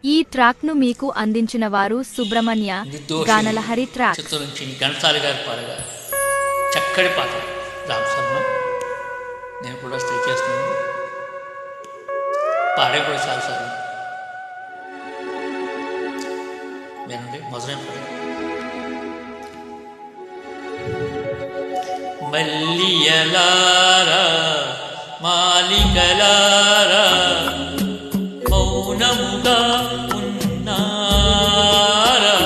ఈ ట్రాక్ ను మీకు అందించిన వారు సుబ్రహ్మణ్య గానలహరి ట్రాక్. ఘంటసాల గారి పాడగా చక్కటి పాట రామ్ శర్మ. నేను కూడా స్టే చేస్తున్నాను, పాడే కూడా చాలాసార్లు వినండి. మొదలైన పాట మల్లియలారా మాలికలారా మౌనముగా ఉన్నారా,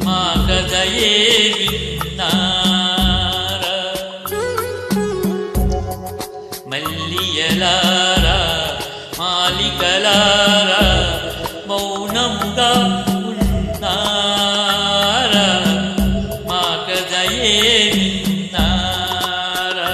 మా కథయే విన్నారా. మల్లియలారా మాలికలారా మౌనముగా ఉన్నారా, మా కథయే విన్నారా.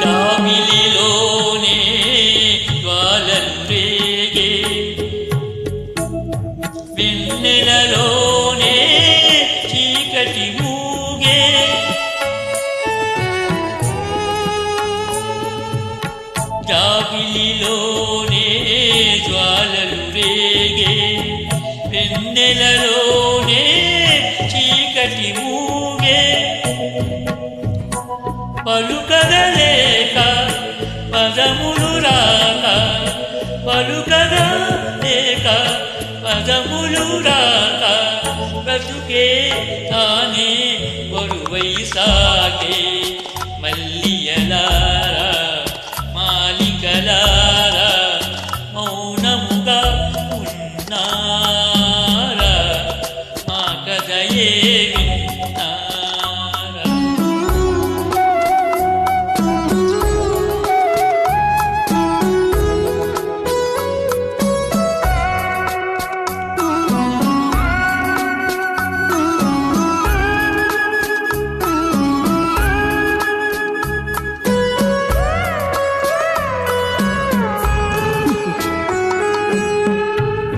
జాబిలిలోనే జ్వాలలు రేగే, వెన్నెలలోనే చీకటి మూగే. జాబిలిలోనే జ్వాలలు రేగే, వెన్నెలలోనే చీకటి మూగే. పలుకదలేక పదములు రాక, పలుకదలేక పదములు రాక, బ్రతుకే తానే బరువై సాగే. మల్లియలారా మాలికలారా మౌనముగా ఉన్నారా, మా కథయే విన్నారా.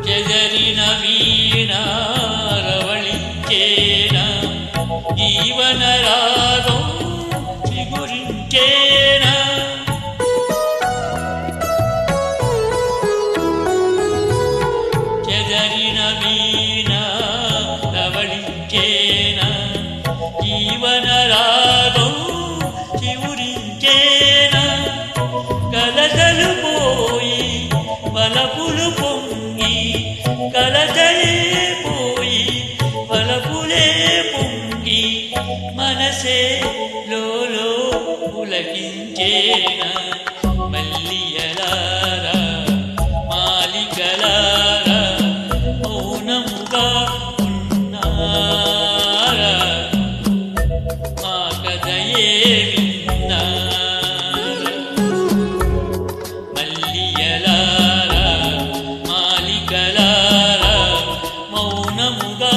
చెదరిన వీణారవళించేనా, జీవన రాగం చిగురించేనా. చెదరిన వీణారవళించేనా, జీవన రాగం చిగురించేనా. కలతలు పోయి వలపులు పొంగి, కలతలే పోయి వలపులే పొంగి, మనసే లోలో పులకించేనా. మల్లియలారా మాలికలారా మౌనముగా ఉన్నారా, మా కథయే విన్నారా. మల్లియలారా మాలికలారా మౌనముగా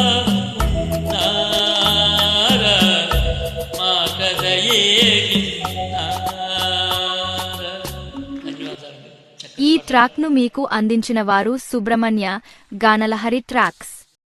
ఉన్నారా, మా కథయే విన్నారా. ధన్యవాదాలు. ఈ ట్రాక్ ను మీకు అందించిన వారు సుబ్రహ్మణ్య గానలహరి ట్రాక్స్.